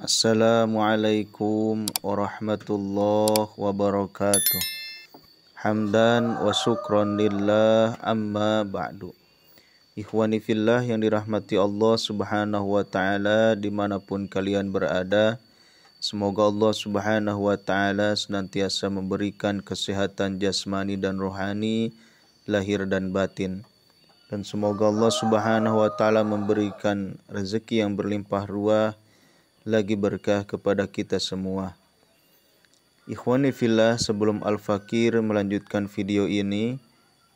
Assalamualaikum warahmatullahi wabarakatuh. Hamdan wa syukron lillah amma ba'du. Ikhwani fillah yang dirahmati Allah subhanahu wa ta'ala dimanapun kalian berada, semoga Allah subhanahu wa ta'ala senantiasa memberikan kesehatan jasmani dan rohani, lahir dan batin. Dan semoga Allah subhanahu wa ta'ala memberikan rezeki yang berlimpah ruah, lagi berkah kepada kita semua. Ikhwani fillah, sebelum Al-Fakir melanjutkan video ini,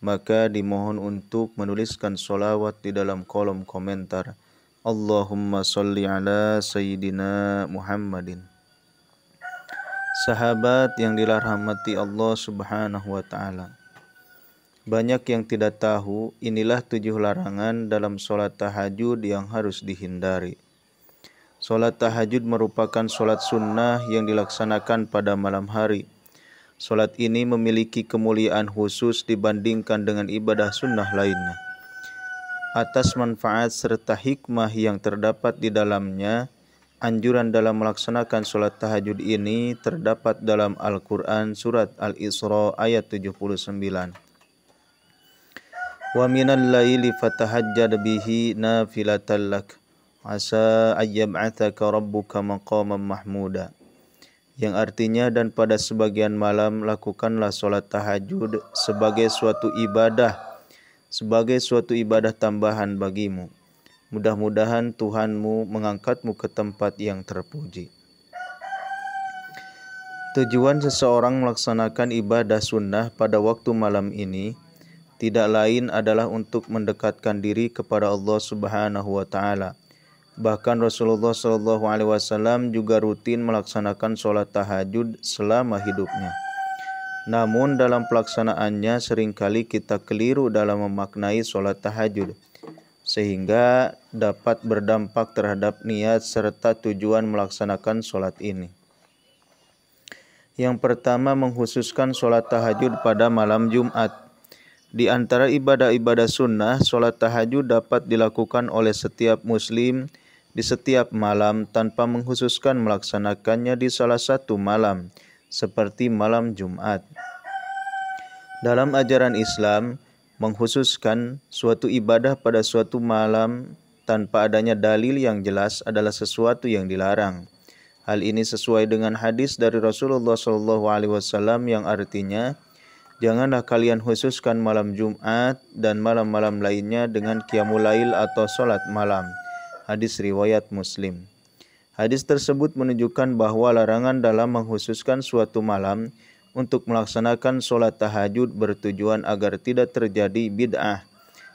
maka dimohon untuk menuliskan sholawat di dalam kolom komentar. Allahumma sholli ala Sayyidina Muhammadin. Sahabat yang dirahmati Allah subhanahu wa ta'ala, banyak yang tidak tahu inilah 7 larangan dalam sholat tahajud yang harus dihindari. Sholat tahajud merupakan sholat sunnah yang dilaksanakan pada malam hari. Sholat ini memiliki kemuliaan khusus dibandingkan dengan ibadah sunnah lainnya. Atas manfaat serta hikmah yang terdapat di dalamnya, anjuran dalam melaksanakan sholat tahajud ini terdapat dalam Al-Quran surat Al-Isra ayat 79. Wa minal laili fatahajjad bihi nafilatan lak asa ayyab'athaka rabbuka maqaman mahmuda, yang artinya, dan pada sebagian malam lakukanlah sholat tahajud sebagai suatu ibadah tambahan bagimu. Mudah-mudahan Tuhanmu mengangkatmu ke tempat yang terpuji. Tujuan seseorang melaksanakan ibadah sunnah pada waktu malam ini tidak lain adalah untuk mendekatkan diri kepada Allah subhanahu wa ta'ala. Bahkan Rasulullah SAW juga rutin melaksanakan sholat tahajud selama hidupnya. Namun dalam pelaksanaannya seringkali kita keliru dalam memaknai sholat tahajud, sehingga dapat berdampak terhadap niat serta tujuan melaksanakan sholat ini. Yang pertama, mengkhususkan sholat tahajud pada malam Jumat. Di antara ibadah-ibadah sunnah, sholat tahajud dapat dilakukan oleh setiap muslim di setiap malam tanpa mengkhususkan melaksanakannya di salah satu malam, seperti malam Jumat. Dalam ajaran Islam, mengkhususkan suatu ibadah pada suatu malam tanpa adanya dalil yang jelas adalah sesuatu yang dilarang. Hal ini sesuai dengan hadis dari Rasulullah SAW yang artinya, janganlah kalian khususkan malam Jumat dan malam-malam lainnya dengan qiyamul lail atau sholat malam. Hadis riwayat Muslim. Hadis tersebut menunjukkan bahwa larangan dalam mengkhususkan suatu malam untuk melaksanakan sholat tahajud bertujuan agar tidak terjadi bid'ah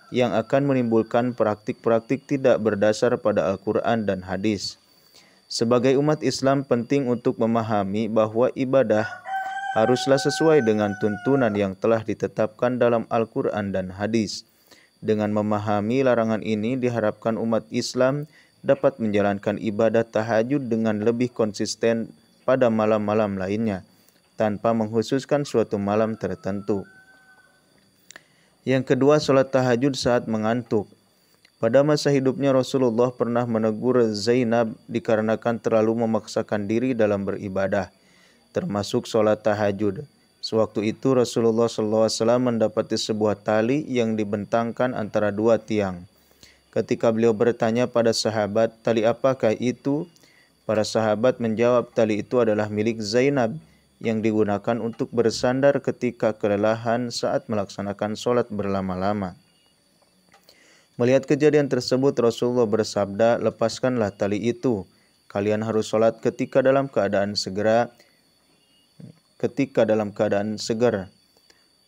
yang akan menimbulkan praktik-praktik tidak berdasar pada Al-Quran dan hadis. Sebagai umat Islam penting untuk memahami bahwa ibadah haruslah sesuai dengan tuntunan yang telah ditetapkan dalam Al-Quran dan hadis. Dengan memahami larangan ini, diharapkan umat Islam dapat menjalankan ibadah tahajud dengan lebih konsisten pada malam-malam lainnya, tanpa mengkhususkan suatu malam tertentu. Yang kedua, sholat tahajud saat mengantuk. Pada masa hidupnya Rasulullah pernah menegur Zainab dikarenakan terlalu memaksakan diri dalam beribadah, termasuk sholat tahajud. Sewaktu itu Rasulullah SAW mendapati sebuah tali yang dibentangkan antara 2 tiang. Ketika beliau bertanya pada sahabat, tali apakah itu? Para sahabat menjawab, tali itu adalah milik Zainab yang digunakan untuk bersandar ketika kelelahan saat melaksanakan sholat berlama-lama. Melihat kejadian tersebut, Rasulullah bersabda, lepaskanlah tali itu. Kalian harus sholat ketika dalam keadaan segar.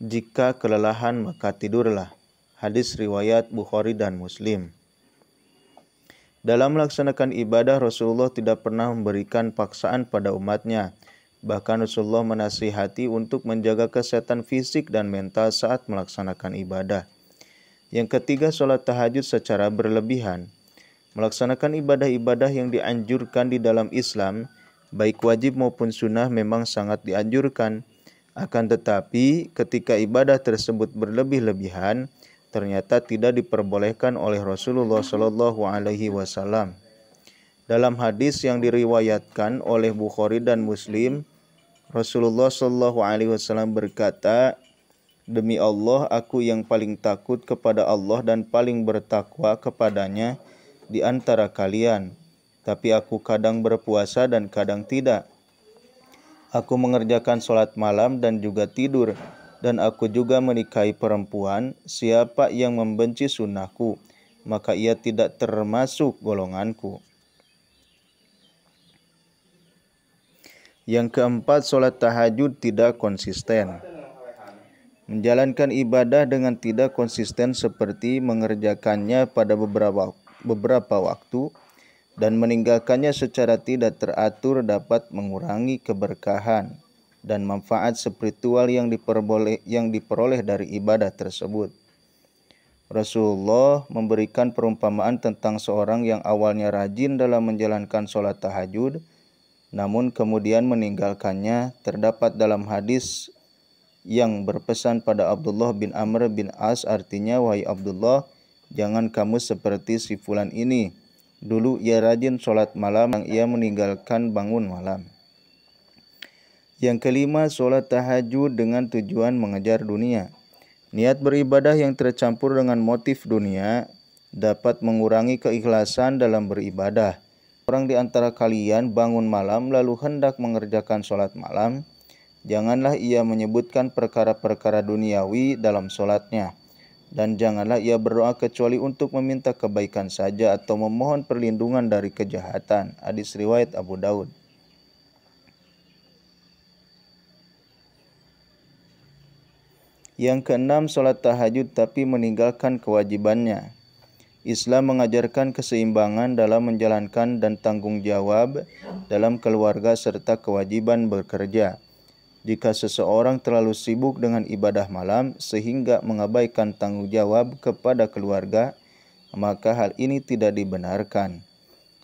Jika kelelahan maka tidurlah. Hadis riwayat Bukhari dan Muslim. Dalam melaksanakan ibadah, Rasulullah tidak pernah memberikan paksaan pada umatnya. Bahkan Rasulullah menasihati untuk menjaga kesehatan fisik dan mental saat melaksanakan ibadah. Yang ketiga, sholat tahajud secara berlebihan. Melaksanakan ibadah-ibadah yang dianjurkan di dalam Islam, baik wajib maupun sunnah, memang sangat dianjurkan. Akan tetapi ketika ibadah tersebut berlebih-lebihan, ternyata tidak diperbolehkan oleh Rasulullah SAW. Dalam hadis yang diriwayatkan oleh Bukhari dan Muslim, Rasulullah Shallallahu Alaihi Wasallam berkata, "Demi Allah, aku yang paling takut kepada Allah dan paling bertakwa kepadanya di antara kalian. Tapi aku kadang berpuasa dan kadang tidak. Aku mengerjakan sholat malam dan juga tidur. Dan aku juga menikahi perempuan. Siapa yang membenci sunnahku, maka ia tidak termasuk golonganku." Yang keempat, sholat tahajud tidak konsisten. Menjalankan ibadah dengan tidak konsisten seperti mengerjakannya pada beberapa waktu dan meninggalkannya secara tidak teratur dapat mengurangi keberkahan dan manfaat spiritual yang diperoleh dari ibadah tersebut. Rasulullah memberikan perumpamaan tentang seorang yang awalnya rajin dalam menjalankan sholat tahajud, namun kemudian meninggalkannya. Terdapat dalam hadis yang berpesan pada Abdullah bin Amr bin As, artinya, "Wahai Abdullah, jangan kamu seperti si fulan ini. Dulu ia rajin sholat malam, yang ia meninggalkan bangun malam." Yang kelima, sholat tahajud dengan tujuan mengejar dunia. Niat beribadah yang tercampur dengan motif dunia dapat mengurangi keikhlasan dalam beribadah. Orang di antara kalian bangun malam lalu hendak mengerjakan sholat malam, janganlah ia menyebutkan perkara-perkara duniawi dalam sholatnya. Dan janganlah ia berdoa kecuali untuk meminta kebaikan saja atau memohon perlindungan dari kejahatan. Hadis riwayat Abu Daud. Yang keenam, sholat tahajud tapi meninggalkan kewajibannya. Islam mengajarkan keseimbangan dalam menjalankan dan tanggung jawab dalam keluarga serta kewajiban bekerja. Jika seseorang terlalu sibuk dengan ibadah malam sehingga mengabaikan tanggung jawab kepada keluarga, maka hal ini tidak dibenarkan.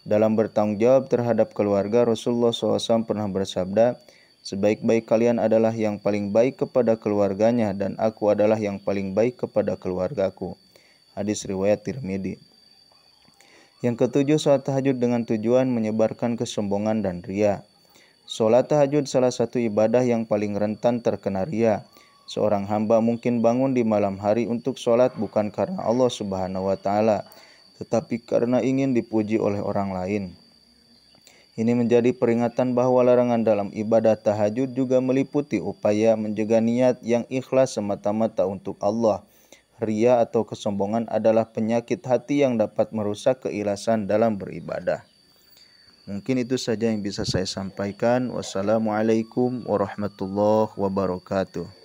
Dalam bertanggung jawab terhadap keluarga, Rasulullah SAW pernah bersabda, "Sebaik-baik kalian adalah yang paling baik kepada keluarganya, dan aku adalah yang paling baik kepada keluargaku." Hadis riwayat Tirmidzi. Yang ketujuh, sholat tahajud dengan tujuan menyebarkan kesombongan dan riya. Sholat tahajud salah satu ibadah yang paling rentan terkena riya. Seorang hamba mungkin bangun di malam hari untuk sholat bukan karena Allah Subhanahu wa Ta'ala, tetapi karena ingin dipuji oleh orang lain. Ini menjadi peringatan bahwa larangan dalam ibadah tahajud juga meliputi upaya menjaga niat yang ikhlas semata-mata untuk Allah. Riya atau kesombongan adalah penyakit hati yang dapat merusak keikhlasan dalam beribadah. Mungkin itu saja yang bisa saya sampaikan. Wassalamualaikum warahmatullahi wabarakatuh.